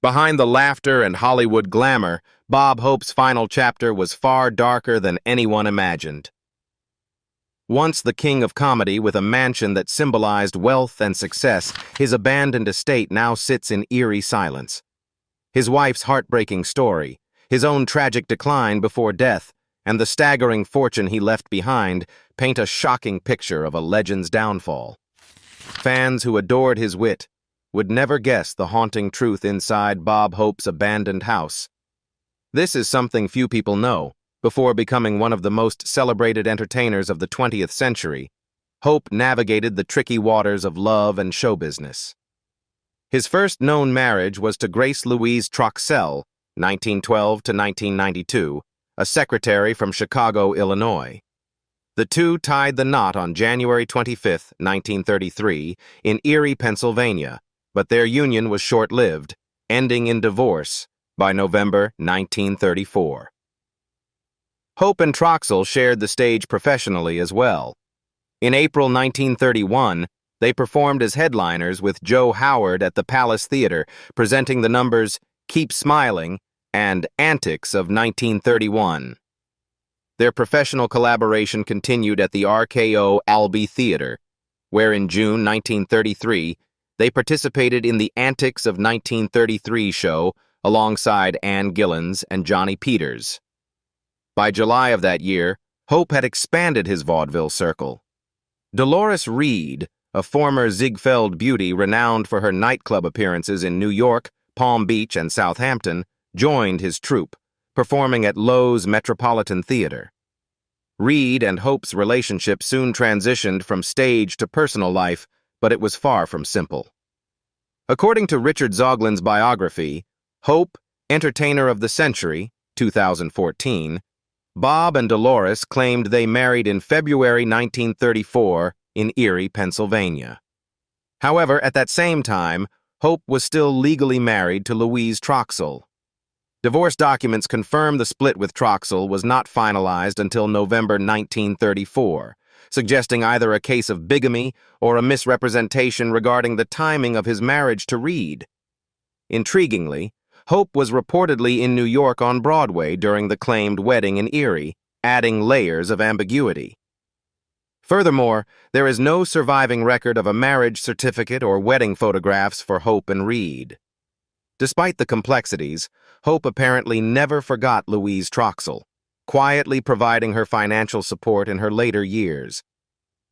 Behind the laughter and Hollywood glamour, Bob Hope's final chapter was far darker than anyone imagined. Once the king of comedy with a mansion that symbolized wealth and success, his abandoned estate now sits in eerie silence. His wife's heartbreaking story, his own tragic decline before death, and the staggering fortune he left behind paint a shocking picture of a legend's downfall. Fans who adored his wit would never guess the haunting truth inside Bob Hope's abandoned house. This is something few people know. Before becoming one of the most celebrated entertainers of the 20th century, Hope navigated the tricky waters of love and show business. His first known marriage was to Grace Louise Troxell, 1912 to 1992, a secretary from Chicago, Illinois. The two tied the knot on January 25, 1933, in Erie, Pennsylvania, but their union was short-lived, ending in divorce by November 1934. Hope and Troxell shared the stage professionally as well. In April 1931, they performed as headliners with Joe Howard at the Palace Theater, presenting the numbers Keep Smiling and Antics of 1931. Their professional collaboration continued at the RKO Albee Theater, where in June 1933, they participated in the Antics of 1933 show alongside Ann Gillens and Johnny Peters. By July of that year, Hope had expanded his vaudeville circle. Dolores Reed, a former Ziegfeld beauty renowned for her nightclub appearances in New York, Palm Beach, and Southampton, joined his troupe, performing at Loew's Metropolitan Theater. Reed and Hope's relationship soon transitioned from stage to personal life, but it was far from simple. According to Richard Zoglin's biography, Hope, Entertainer of the Century, 2014, Bob and Dolores claimed they married in February 1934 in Erie, Pennsylvania. However, at that same time, Hope was still legally married to Louise Troxell. Divorce documents confirm the split with Troxell was not finalized until November 1934, suggesting either a case of bigamy or a misrepresentation regarding the timing of his marriage to Reed. Intriguingly, Hope was reportedly in New York on Broadway during the claimed wedding in Erie, adding layers of ambiguity. Furthermore, there is no surviving record of a marriage certificate or wedding photographs for Hope and Reed. Despite the complexities, Hope apparently never forgot Louise Troxell, quietly providing her financial support in her later years.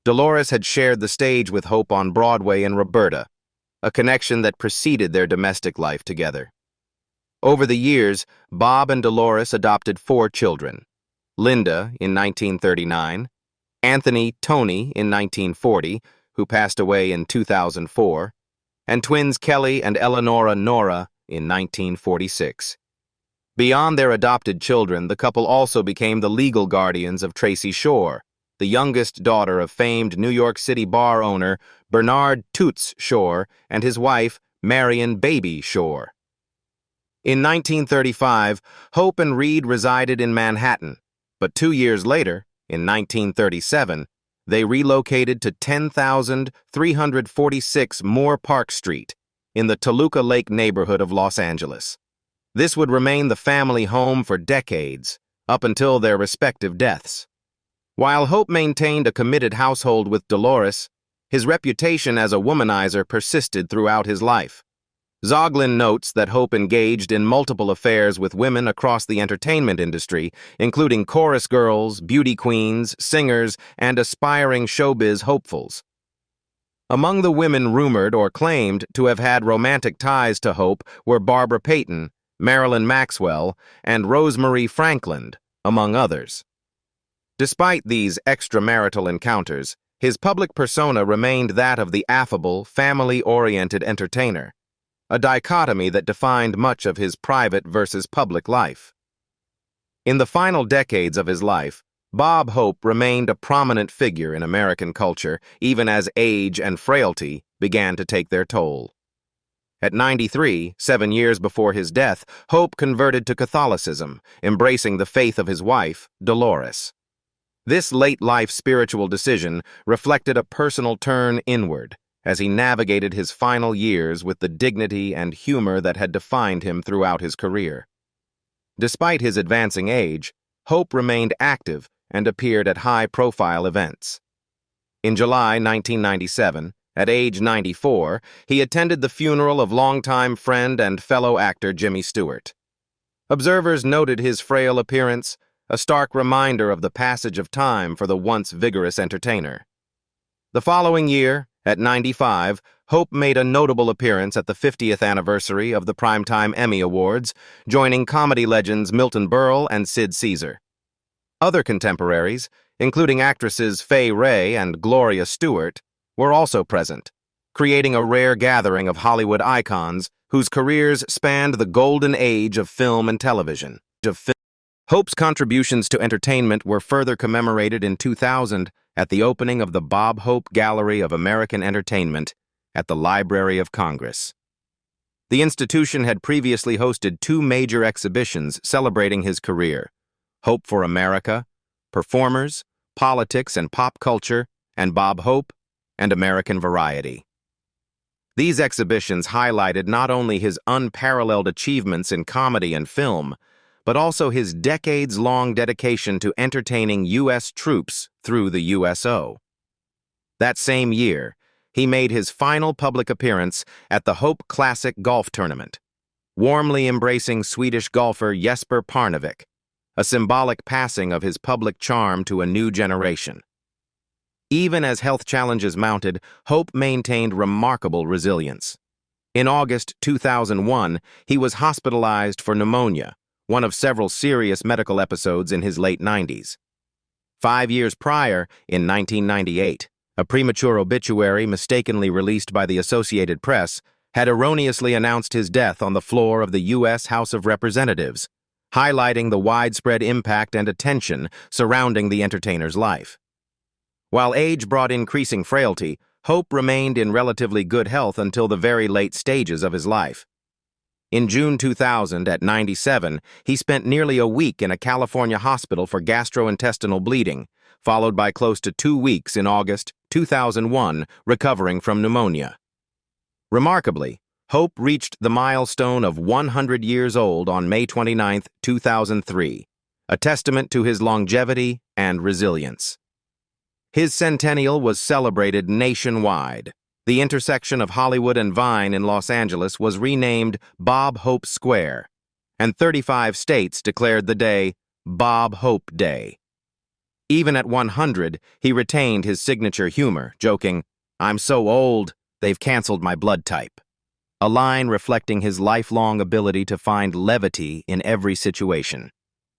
Dolores had shared the stage with Hope on Broadway in Roberta, a connection that preceded their domestic life together. Over the years, Bob and Dolores adopted 4 children: Linda in 1939, Anthony Tony in 1940, who passed away in 2004, and twins Kelly and Eleonora Nora in 1946. Beyond their adopted children, the couple also became the legal guardians of Tracy Shore, the youngest daughter of famed New York City bar owner Bernard Toots Shore and his wife Marion Baby Shore. In 1935, Hope and Reed resided in Manhattan, but 2 years later, in 1937, they relocated to 10,346 Moore Park Street in the Toluca Lake neighborhood of Los Angeles. This would remain the family home for decades, up until their respective deaths. While Hope maintained a committed household with Dolores, his reputation as a womanizer persisted throughout his life. Zoglin notes that Hope engaged in multiple affairs with women across the entertainment industry, including chorus girls, beauty queens, singers, and aspiring showbiz hopefuls. Among the women rumored or claimed to have had romantic ties to Hope were Barbara Payton, Marilyn Maxwell, and Rosemarie Franklin, among others. Despite these extramarital encounters, his public persona remained that of the affable, family-oriented entertainer, a dichotomy that defined much of his private versus public life. In the final decades of his life, Bob Hope remained a prominent figure in American culture, even as age and frailty began to take their toll. At 93, 7 years before his death, Hope converted to Catholicism, embracing the faith of his wife, Dolores. This late-life spiritual decision reflected a personal turn inward, as he navigated his final years with the dignity and humor that had defined him throughout his career. Despite his advancing age, Hope remained active and appeared at high-profile events. In July 1997, at age 94, he attended the funeral of longtime friend and fellow actor Jimmy Stewart. Observers noted his frail appearance, a stark reminder of the passage of time for the once vigorous entertainer. The following year, at 95, Hope made a notable appearance at the 50th anniversary of the Primetime Emmy Awards, joining comedy legends Milton Berle and Sid Caesar. Other contemporaries, including actresses Fay Wray and Gloria Stewart, were also present, creating a rare gathering of Hollywood icons whose careers spanned the golden age of film and television. Hope's contributions to entertainment were further commemorated in 2000 at the opening of the Bob Hope Gallery of American Entertainment at the Library of Congress. The institution had previously hosted two major exhibitions celebrating his career: Hope for America, Performers, Politics and Pop Culture, and Bob Hope, and American Variety. These exhibitions highlighted not only his unparalleled achievements in comedy and film, but also his decades-long dedication to entertaining U.S. troops through the USO. That same year, he made his final public appearance at the Hope Classic Golf Tournament, warmly embracing Swedish golfer Jesper Parnevik, a symbolic passing of his public charm to a new generation. Even as health challenges mounted, Hope maintained remarkable resilience. In August 2001, he was hospitalized for pneumonia, one of several serious medical episodes in his late 90s. 5 years prior, in 1998, a premature obituary mistakenly released by the Associated Press had erroneously announced his death on the floor of the U.S. House of Representatives, highlighting the widespread impact and attention surrounding the entertainer's life. While age brought increasing frailty, Hope remained in relatively good health until the very late stages of his life. In June 2000, at 97, he spent nearly a week in a California hospital for gastrointestinal bleeding, followed by close to 2 weeks in August 2001, recovering from pneumonia. Remarkably, Hope reached the milestone of 100 years old on May 29, 2003, a testament to his longevity and resilience. His centennial was celebrated nationwide. The intersection of Hollywood and Vine in Los Angeles was renamed Bob Hope Square, and 35 states declared the day Bob Hope Day. Even at 100, he retained his signature humor, joking, "I'm so old, they've canceled my blood type," a line reflecting his lifelong ability to find levity in every situation.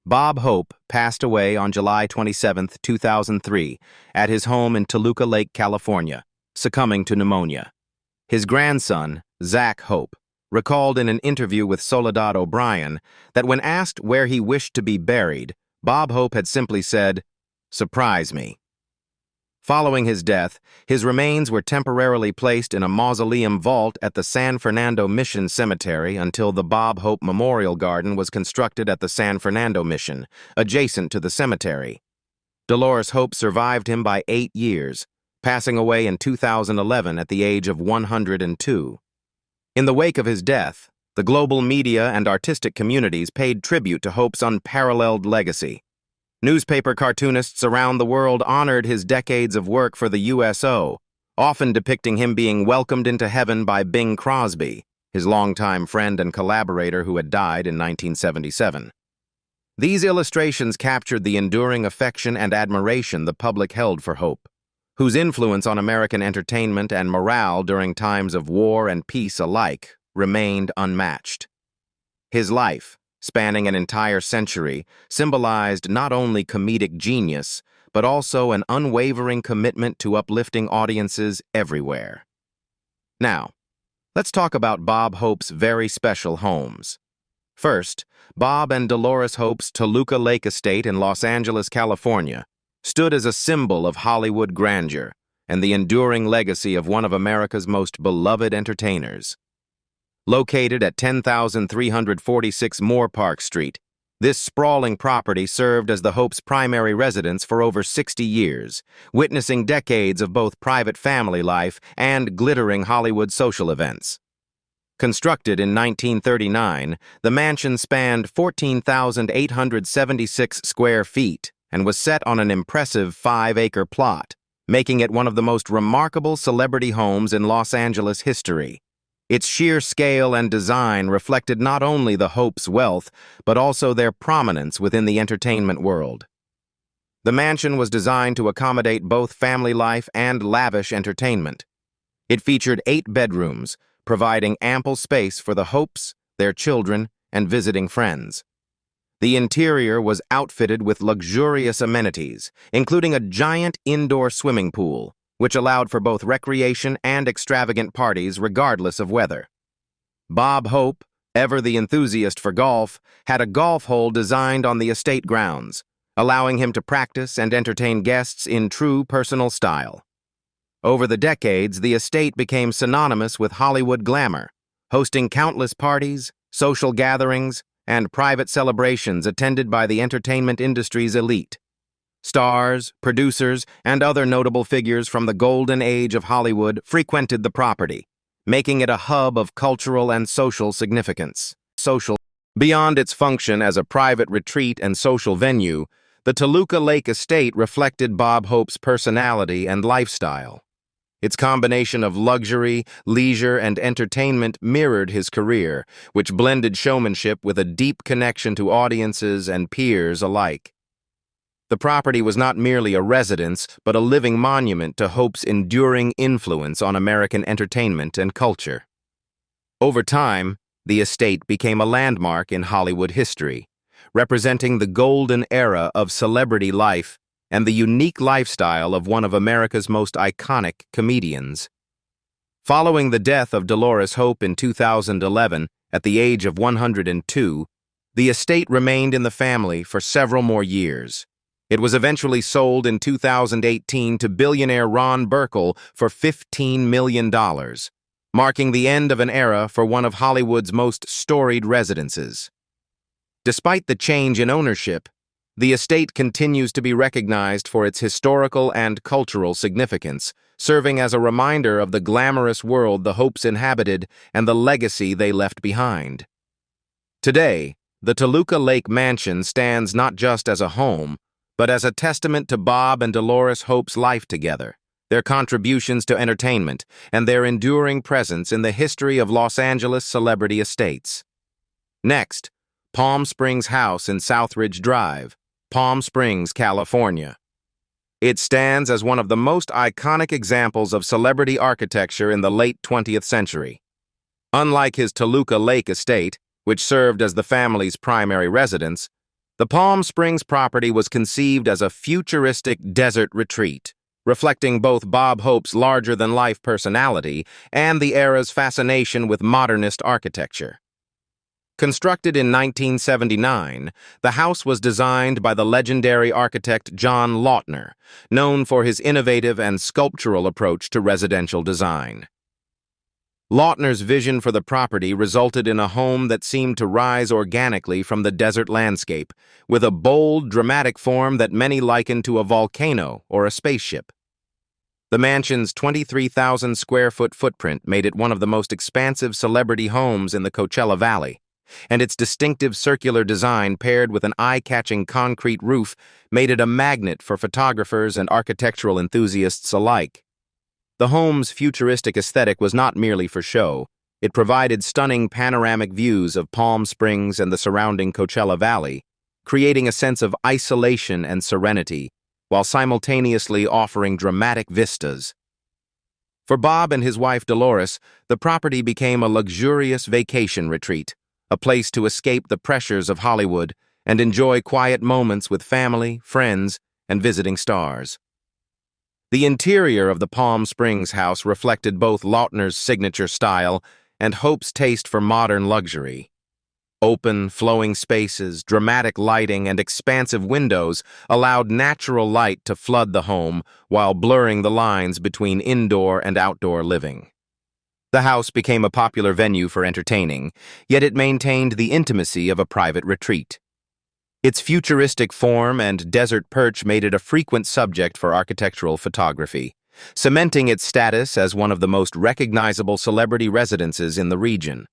Bob Hope passed away on July 27, 2003, at his home in Toluca Lake, California, succumbing to pneumonia. His grandson, Zach Hope, recalled in an interview with Soledad O'Brien that when asked where he wished to be buried, Bob Hope had simply said, "Surprise me." Following his death, his remains were temporarily placed in a mausoleum vault at the San Fernando Mission Cemetery until the Bob Hope Memorial Garden was constructed at the San Fernando Mission, adjacent to the cemetery. Dolores Hope survived him by 8 years, passing away in 2011 at the age of 102. In the wake of his death, the global media and artistic communities paid tribute to Hope's unparalleled legacy. Newspaper cartoonists around the world honored his decades of work for the USO, often depicting him being welcomed into heaven by Bing Crosby, his longtime friend and collaborator who had died in 1977. These illustrations captured the enduring affection and admiration the public held for Hope, whose influence on American entertainment and morale during times of war and peace alike remained unmatched. His life, spanning an entire century, symbolized not only comedic genius, but also an unwavering commitment to uplifting audiences everywhere. Now, let's talk about Bob Hope's very special homes. First, Bob and Dolores Hope's Toluca Lake Estate in Los Angeles, California, stood as a symbol of Hollywood grandeur and the enduring legacy of one of America's most beloved entertainers. Located at 10,346 Moore Park Street, This sprawling property served as the Hope's primary residence for over 60 years, witnessing decades of both private family life and glittering Hollywood social events. Constructed in 1939, the mansion spanned 14,876 square feet and was set on an impressive 5-acre plot, making it one of the most remarkable celebrity homes in Los Angeles history. Its sheer scale and design reflected not only the Hope's wealth, but also their prominence within the entertainment world. The mansion was designed to accommodate both family life and lavish entertainment. It featured 8 bedrooms, providing ample space for the Hopes, their children, and visiting friends. The interior was outfitted with luxurious amenities, including a giant indoor swimming pool, which allowed for both recreation and extravagant parties regardless of weather. Bob Hope, ever the enthusiast for golf, had a golf hole designed on the estate grounds, allowing him to practice and entertain guests in true personal style. Over the decades, the estate became synonymous with Hollywood glamour, hosting countless parties, social gatherings, and private celebrations attended by the entertainment industry's elite. Stars, producers, and other notable figures from the golden age of Hollywood frequented the property, making it a hub of cultural and social significance. Beyond its function as a private retreat and social venue, the Toluca Lake Estate reflected Bob Hope's personality and lifestyle. Its combination of luxury, leisure, and entertainment mirrored his career, which blended showmanship with a deep connection to audiences and peers alike. The property was not merely a residence, but a living monument to Hope's enduring influence on American entertainment and culture. Over time, the estate became a landmark in Hollywood history, representing the golden era of celebrity life and the unique lifestyle of one of America's most iconic comedians. Following the death of Dolores Hope in 2011, at the age of 102, the estate remained in the family for several more years. It was eventually sold in 2018 to billionaire Ron Burkle for $15 million, marking the end of an era for one of Hollywood's most storied residences. Despite the change in ownership, the estate continues to be recognized for its historical and cultural significance, serving as a reminder of the glamorous world the Hopes inhabited and the legacy they left behind. Today, the Toluca Lake Mansion stands not just as a home, but as a testament to Bob and Dolores Hope's life together, their contributions to entertainment, and their enduring presence in the history of Los Angeles celebrity estates. Next, Palm Springs House in Southridge Drive, Palm Springs, California. It stands as one of the most iconic examples of celebrity architecture in the late 20th century. Unlike his Toluca Lake estate, which served as the family's primary residence, the Palm Springs property was conceived as a futuristic desert retreat, reflecting both Bob Hope's larger-than-life personality and the era's fascination with modernist architecture. Constructed in 1979, the house was designed by the legendary architect John Lautner, known for his innovative and sculptural approach to residential design. Lautner's vision for the property resulted in a home that seemed to rise organically from the desert landscape, with a bold, dramatic form that many likened to a volcano or a spaceship. The mansion's 23,000-square-foot footprint made it one of the most expansive celebrity homes in the Coachella Valley, and its distinctive circular design paired with an eye-catching concrete roof made it a magnet for photographers and architectural enthusiasts alike. The home's futuristic aesthetic was not merely for show. It provided stunning panoramic views of Palm Springs and the surrounding Coachella Valley, creating a sense of isolation and serenity, while simultaneously offering dramatic vistas. For Bob and his wife Dolores, the property became a luxurious vacation retreat, a place to escape the pressures of Hollywood and enjoy quiet moments with family, friends, and visiting stars. The interior of the Palm Springs house reflected both Lautner's signature style and Hope's taste for modern luxury. Open, flowing spaces, dramatic lighting, and expansive windows allowed natural light to flood the home while blurring the lines between indoor and outdoor living. The house became a popular venue for entertaining, yet it maintained the intimacy of a private retreat. Its futuristic form and desert perch made it a frequent subject for architectural photography, cementing its status as one of the most recognizable celebrity residences in the region.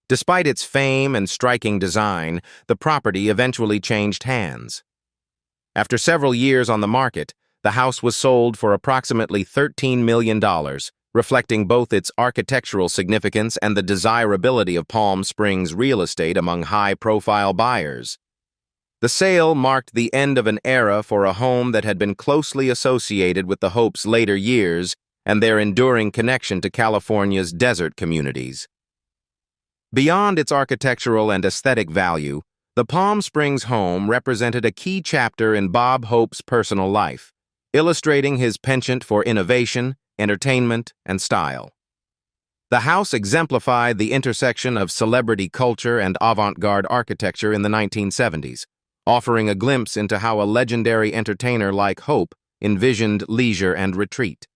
Despite its fame and striking design, the property eventually changed hands. After several years on the market, the house was sold for approximately $13 million, reflecting both its architectural significance and the desirability of Palm Springs real estate among high-profile buyers. The sale marked the end of an era for a home that had been closely associated with the Hopes' later years and their enduring connection to California's desert communities. Beyond its architectural and aesthetic value, the Palm Springs home represented a key chapter in Bob Hope's personal life, illustrating his penchant for innovation, entertainment, and style. The house exemplified the intersection of celebrity culture and avant-garde architecture in the 1970s, offering a glimpse into how a legendary entertainer like Hope envisioned leisure and retreat.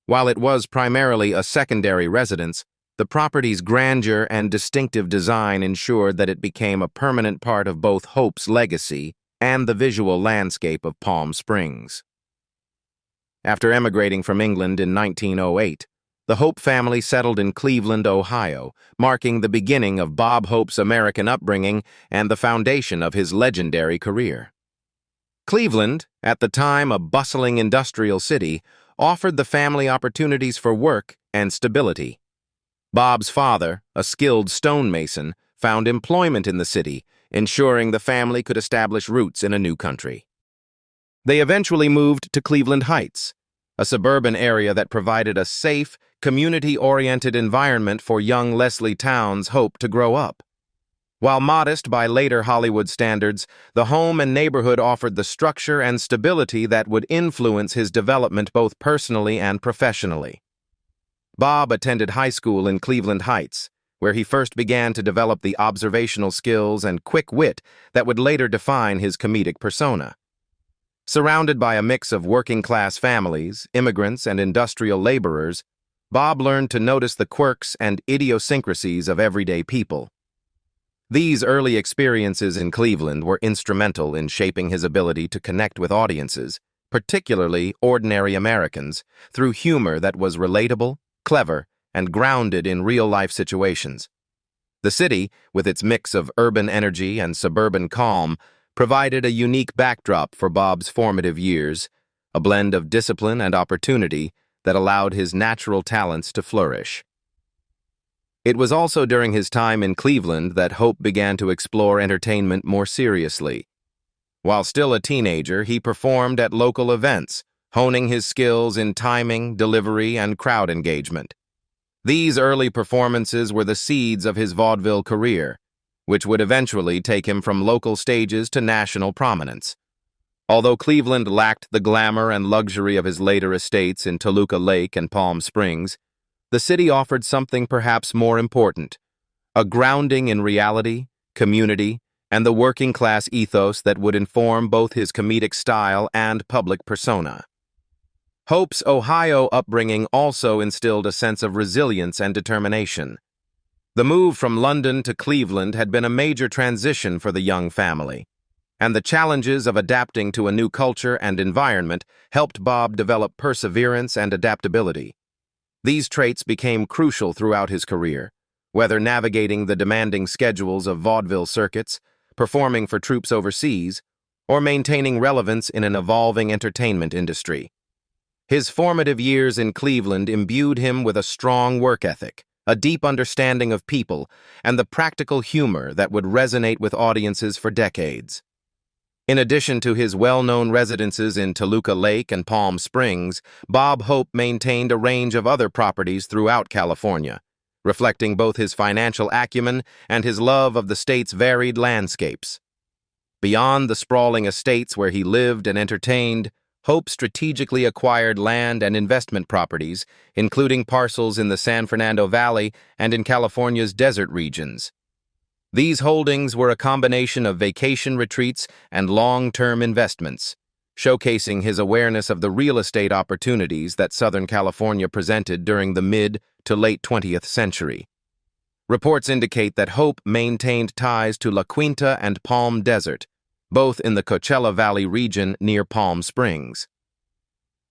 While it was primarily a secondary residence, the property's grandeur and distinctive design ensured that it became a permanent part of both Hope's legacy and the visual landscape of Palm Springs. After emigrating from England in 1908, the Hope family settled in Cleveland, Ohio, marking the beginning of Bob Hope's American upbringing and the foundation of his legendary career. Cleveland, at the time a bustling industrial city, offered the family opportunities for work and stability. Bob's father, a skilled stonemason, found employment in the city, ensuring the family could establish roots in a new country. They eventually moved to Cleveland Heights, a suburban area that provided a safe, community-oriented environment for young Leslie Towns' Hope to grow up. While modest by later Hollywood standards, the home and neighborhood offered the structure and stability that would influence his development both personally and professionally. Bob attended high school in Cleveland Heights, where he first began to develop the observational skills and quick wit that would later define his comedic persona. Surrounded by a mix of working-class families, immigrants, and industrial laborers, Bob learned to notice the quirks and idiosyncrasies of everyday people. These early experiences in Cleveland were instrumental in shaping his ability to connect with audiences, particularly ordinary Americans, through humor that was relatable, clever, and grounded in real-life situations. The city, with its mix of urban energy and suburban calm, provided a unique backdrop for Bob's formative years, a blend of discipline and opportunity that allowed his natural talents to flourish. It was also during his time in Cleveland that Hope began to explore entertainment more seriously. While still a teenager, he performed at local events, honing his skills in timing, delivery, and crowd engagement. These early performances were the seeds of his vaudeville career, which would eventually take him from local stages to national prominence. Although Cleveland lacked the glamour and luxury of his later estates in Toluca Lake and Palm Springs, the city offered something perhaps more important, a grounding in reality, community, and the working-class ethos that would inform both his comedic style and public persona. Hope's Ohio upbringing also instilled a sense of resilience and determination. The move from London to Cleveland had been a major transition for the young family, and the challenges of adapting to a new culture and environment helped Bob develop perseverance and adaptability. These traits became crucial throughout his career, whether navigating the demanding schedules of vaudeville circuits, performing for troops overseas, or maintaining relevance in an evolving entertainment industry. His formative years in Cleveland imbued him with a strong work ethic, a deep understanding of people, and the practical humor that would resonate with audiences for decades. In addition to his well-known residences in Toluca Lake and Palm Springs, Bob Hope maintained a range of other properties throughout California, reflecting both his financial acumen and his love of the state's varied landscapes. Beyond the sprawling estates where he lived and entertained, Hope strategically acquired land and investment properties, including parcels in the San Fernando Valley and in California's desert regions. These holdings were a combination of vacation retreats and long-term investments, showcasing his awareness of the real estate opportunities that Southern California presented during the mid to late 20th century. Reports indicate that Hope maintained ties to La Quinta and Palm Desert, both in the Coachella Valley region near Palm Springs.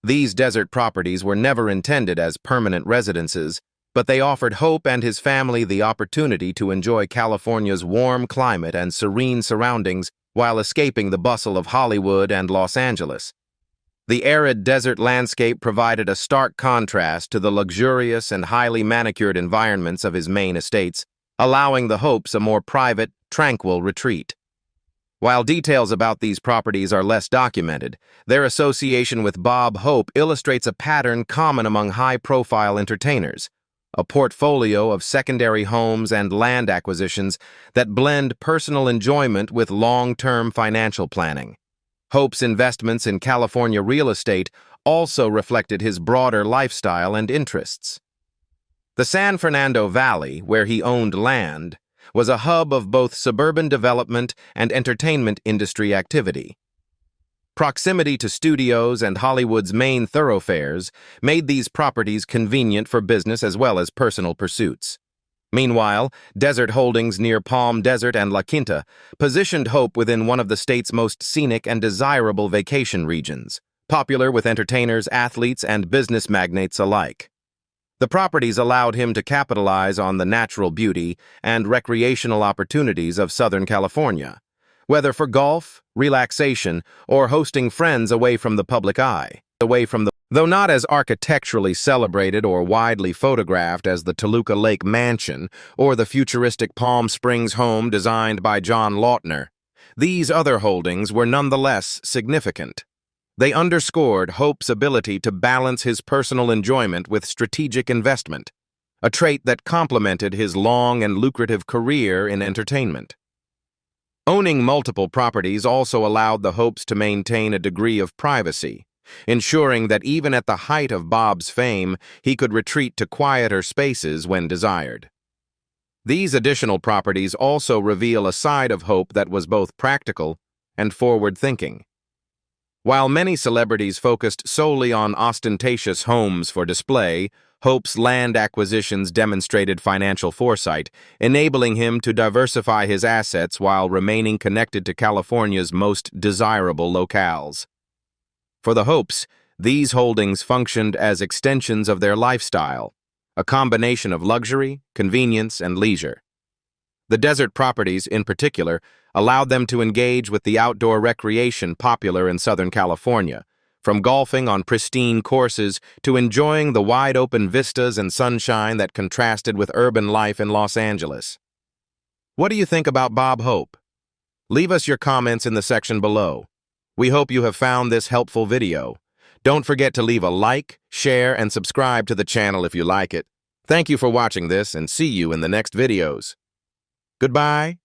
These desert properties were never intended as permanent residences, but they offered Hope and his family the opportunity to enjoy California's warm climate and serene surroundings while escaping the bustle of Hollywood and Los Angeles. The arid desert landscape provided a stark contrast to the luxurious and highly manicured environments of his main estates, allowing the Hopes a more private, tranquil retreat. While details about these properties are less documented, their association with Bob Hope illustrates a pattern common among high-profile entertainers, a portfolio of secondary homes and land acquisitions that blend personal enjoyment with long-term financial planning. Hope's investments in California real estate also reflected his broader lifestyle and interests. The San Fernando Valley, where he owned land, was a hub of both suburban development and entertainment industry activity. Proximity to studios and Hollywood's main thoroughfares made these properties convenient for business as well as personal pursuits. Meanwhile, desert holdings near Palm Desert and La Quinta positioned Hope within one of the state's most scenic and desirable vacation regions, popular with entertainers, athletes, and business magnates alike. The properties allowed him to capitalize on the natural beauty and recreational opportunities of Southern California, whether for golf, relaxation, or hosting friends away from the public eye. Though not as architecturally celebrated or widely photographed as the Toluca Lake Mansion or the futuristic Palm Springs home designed by John Lautner, these other holdings were nonetheless significant. They underscored Hope's ability to balance his personal enjoyment with strategic investment, a trait that complemented his long and lucrative career in entertainment. Owning multiple properties also allowed the Hopes to maintain a degree of privacy, ensuring that even at the height of Bob's fame, he could retreat to quieter spaces when desired. These additional properties also reveal a side of Hope that was both practical and forward-thinking. While many celebrities focused solely on ostentatious homes for display, Hope's land acquisitions demonstrated financial foresight, enabling him to diversify his assets while remaining connected to California's most desirable locales. For the Hopes, these holdings functioned as extensions of their lifestyle, a combination of luxury, convenience, and leisure. The desert properties, in particular, allowed them to engage with the outdoor recreation popular in Southern California, from golfing on pristine courses to enjoying the wide-open vistas and sunshine that contrasted with urban life in Los Angeles. What do you think about Bob Hope? Leave us your comments in the section below. We hope you have found this helpful video. Don't forget to leave a like, share, and subscribe to the channel if you like it. Thank you for watching this, and see you in the next videos. Goodbye.